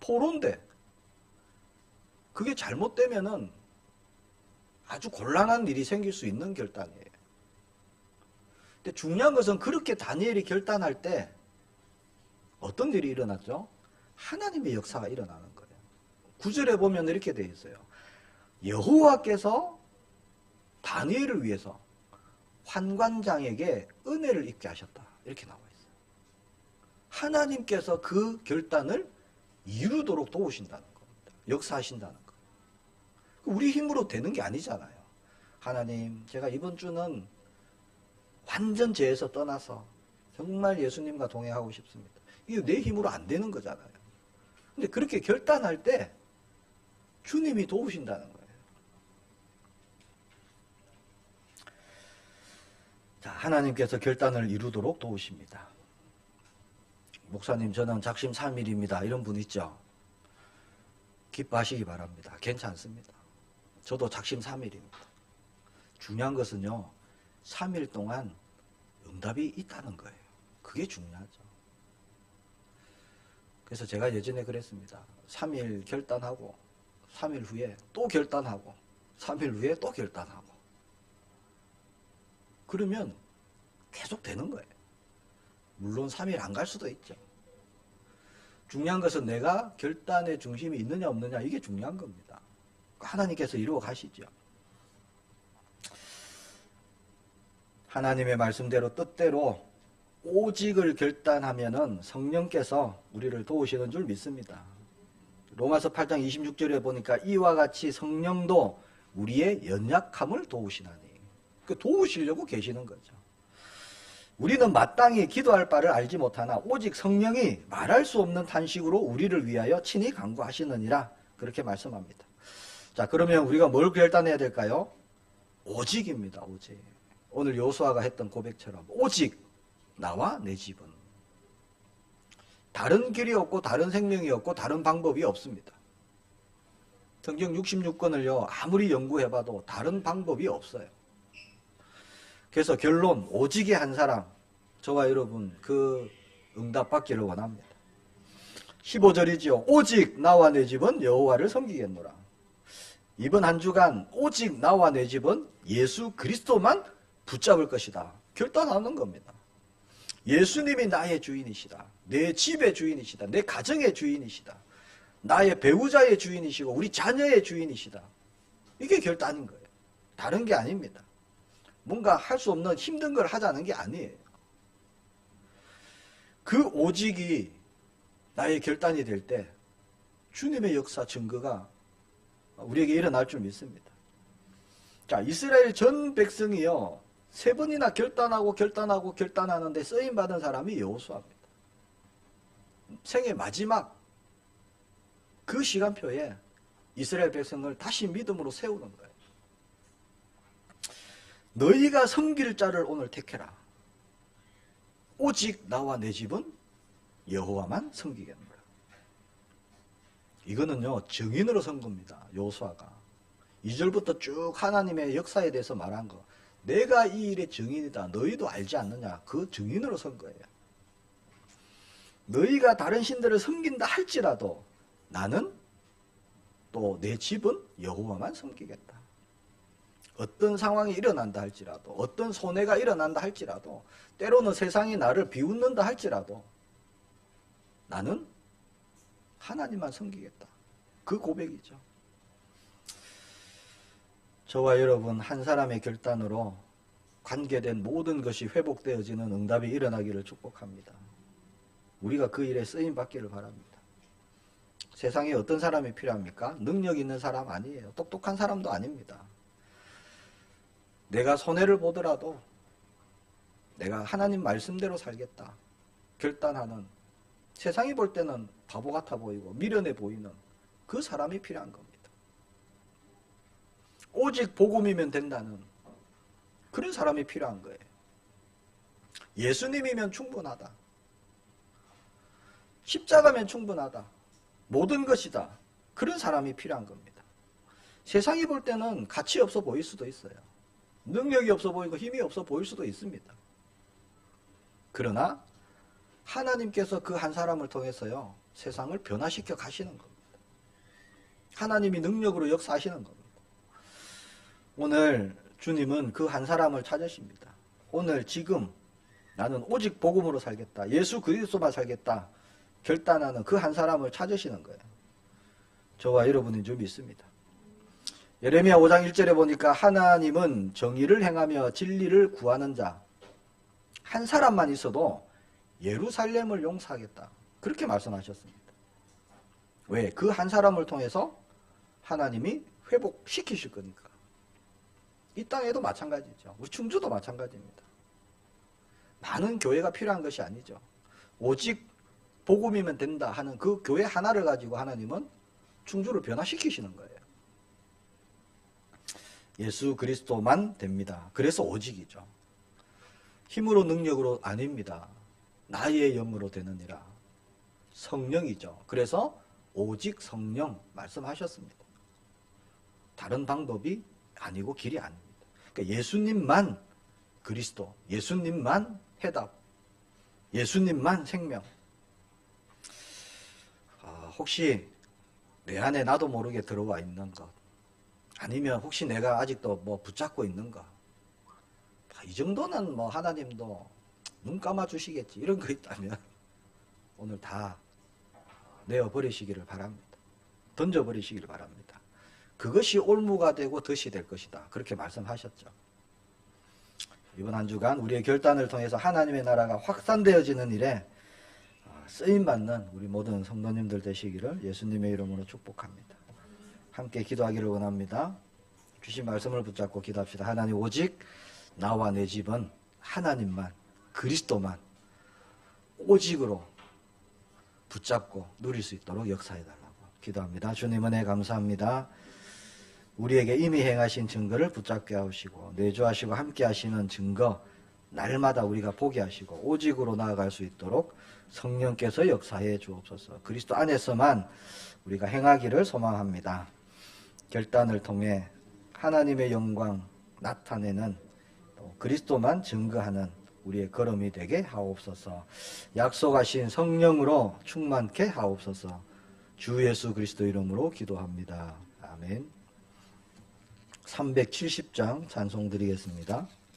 포로인데 그게 잘못되면은 아주 곤란한 일이 생길 수 있는 결단이에요. 근데 중요한 것은 그렇게 다니엘이 결단할 때 어떤 일이 일어났죠? 하나님의 역사가 일어나는 거예요. 9절에 보면 이렇게 되어 있어요. 여호와께서 다니엘을 위해서 환관장에게 은혜를 입게 하셨다. 이렇게 나와 있어요. 하나님께서 그 결단을 이루도록 도우신다는 겁니다. 역사하신다는 거예요. 우리 힘으로 되는 게 아니잖아요. 하나님, 제가 이번 주는 완전 죄에서 떠나서 정말 예수님과 동행하고 싶습니다. 이게 내 힘으로 안 되는 거잖아요. 근데 그렇게 결단할 때 주님이 도우신다는 거예요. 자, 하나님께서 결단을 이루도록 도우십니다. 목사님, 저는 작심 3일입니다. 이런 분 있죠? 기뻐하시기 바랍니다. 괜찮습니다. 저도 작심 3일입니다. 중요한 것은요, 3일 동안 응답이 있다는 거예요. 그게 중요하죠. 그래서 제가 예전에 그랬습니다. 3일 결단하고 3일 후에 또 결단하고 3일 후에 또 결단하고 그러면 계속 되는 거예요. 물론 3일 안 갈 수도 있죠. 중요한 것은 내가 결단의 중심이 있느냐 없느냐 이게 중요한 겁니다. 하나님께서 이루어 가시죠. 하나님의 말씀대로 뜻대로 오직을 결단하면은 성령께서 우리를 도우시는 줄 믿습니다. 로마서 8장 26절에 보니까 이와 같이 성령도 우리의 연약함을 도우시나니 도우시려고 계시는 거죠. 우리는 마땅히 기도할 바를 알지 못하나 오직 성령이 말할 수 없는 탄식으로 우리를 위하여 친히 간구하시느니라 그렇게 말씀합니다. 자, 그러면 우리가 뭘 결단해야 될까요? 오직입니다. 오직. 오늘 여호수아가 했던 고백처럼 오직 나와 내 집은. 다른 길이 없고 다른 생명이 없고 다른 방법이 없습니다. 성경 66권을요 아무리 연구해봐도 다른 방법이 없어요. 그래서 결론, 오직의 한 사람, 저와 여러분 그 응답 받기를 원합니다. 15절이지요. 오직 나와 내 집은 여호와를 섬기겠노라. 이번 한 주간 오직 나와 내 집은 예수 그리스도만 붙잡을 것이다. 결단하는 겁니다. 예수님이 나의 주인이시다. 내 집의 주인이시다. 내 가정의 주인이시다. 나의 배우자의 주인이시고 우리 자녀의 주인이시다. 이게 결단인 거예요. 다른 게 아닙니다. 뭔가 할 수 없는 힘든 걸 하자는 게 아니에요. 그 오직이 나의 결단이 될 때 주님의 역사 증거가 우리에게 일어날 줄 믿습니다. 자, 이스라엘 전 백성이요 3번이나 결단하는데 쓰임받은 사람이 여호수아입니다. 생애 마지막 그 시간표에 이스라엘 백성을 다시 믿음으로 세우는 거예요. 너희가 섬길 자를 오늘 택해라. 오직 나와 내 집은 여호와만 섬기겠노라. 이거는요 증인으로 선 겁니다. 여호수아가 2절부터 쭉 하나님의 역사에 대해서 말한 거. 내가 이 일의 증인이다. 너희도 알지 않느냐. 그 증인으로 선 거예요. 너희가 다른 신들을 섬긴다 할지라도 나는 또 내 집은 여호와만 섬기겠다. 어떤 상황이 일어난다 할지라도 어떤 손해가 일어난다 할지라도 때로는 세상이 나를 비웃는다 할지라도 나는 하나님만 섬기겠다. 그 고백이죠. 저와 여러분 한 사람의 결단으로 관계된 모든 것이 회복되어지는 응답이 일어나기를 축복합니다. 우리가 그 일에 쓰임받기를 바랍니다. 세상에 어떤 사람이 필요합니까? 능력 있는 사람 아니에요. 똑똑한 사람도 아닙니다. 내가 손해를 보더라도 내가 하나님 말씀대로 살겠다 결단하는, 세상이 볼 때는 바보 같아 보이고 미련해 보이는 그 사람이 필요한 겁니다. 오직 복음이면 된다는 그런 사람이 필요한 거예요. 예수님이면 충분하다. 십자가면 충분하다. 모든 것이다. 그런 사람이 필요한 겁니다. 세상이 볼 때는 가치 없어 보일 수도 있어요. 능력이 없어 보이고 힘이 없어 보일 수도 있습니다. 그러나 하나님께서 그 한 사람을 통해서요 세상을 변화시켜 가시는 겁니다. 하나님이 능력으로 역사하시는 겁니다. 오늘 주님은 그 한 사람을 찾으십니다. 오늘 지금 나는 오직 복음으로 살겠다. 예수 그리스도만 살겠다. 결단하는 그 한 사람을 찾으시는 거예요. 저와 여러분인 줄 믿습니다. 예레미야 5장 1절에 보니까 하나님은 정의를 행하며 진리를 구하는 자 한 사람만 있어도 예루살렘을 용서하겠다. 그렇게 말씀하셨습니다. 왜? 그 한 사람을 통해서 하나님이 회복시키실 거니까. 이 땅에도 마찬가지죠. 우리 충주도 마찬가지입니다. 많은 교회가 필요한 것이 아니죠. 오직 복음이면 된다 하는 그 교회 하나를 가지고 하나님은 충주를 변화시키시는 거예요. 예수 그리스도만 됩니다. 그래서 오직이죠. 힘으로 능력으로 아닙니다. 나의 영으로 되느니라. 성령이죠. 그래서 오직 성령 말씀하셨습니다. 다른 방법이 아니고 길이 아닙니다. 그러니까 예수님만 그리스도, 예수님만 해답, 예수님만 생명. 혹시 내 안에 나도 모르게 들어와 있는 것, 아니면 혹시 내가 아직도 뭐 붙잡고 있는 것, 이 정도는 뭐 하나님도 눈 감아 주시겠지, 이런 거 있다면 오늘 다 내어버리시기를 바랍니다. 던져버리시기를 바랍니다. 그것이 올무가 되고 덫이 될 것이다. 그렇게 말씀하셨죠. 이번 한 주간 우리의 결단을 통해서 하나님의 나라가 확산되어지는 일에 쓰임받는 우리 모든 성도님들 되시기를 예수님의 이름으로 축복합니다. 함께 기도하기를 원합니다. 주신 말씀을 붙잡고 기도합시다. 하나님, 오직 나와 내 집은 하나님만, 그리스도만 오직으로 붙잡고 누릴 수 있도록 역사해달라고 기도합니다. 주님 은혜 감사합니다. 우리에게 이미 행하신 증거를 붙잡게 하시고 내주하시고 함께 하시는 증거 날마다 우리가 보게 하시고 오직으로 나아갈 수 있도록 성령께서 역사해 주옵소서. 그리스도 안에서만 우리가 행하기를 소망합니다. 결단을 통해 하나님의 영광 나타내는 또 그리스도만 증거하는 우리의 걸음이 되게 하옵소서. 약속하신 성령으로 충만케 하옵소서. 주 예수 그리스도 이름으로 기도합니다. 아멘. 370장 찬송 드리겠습니다.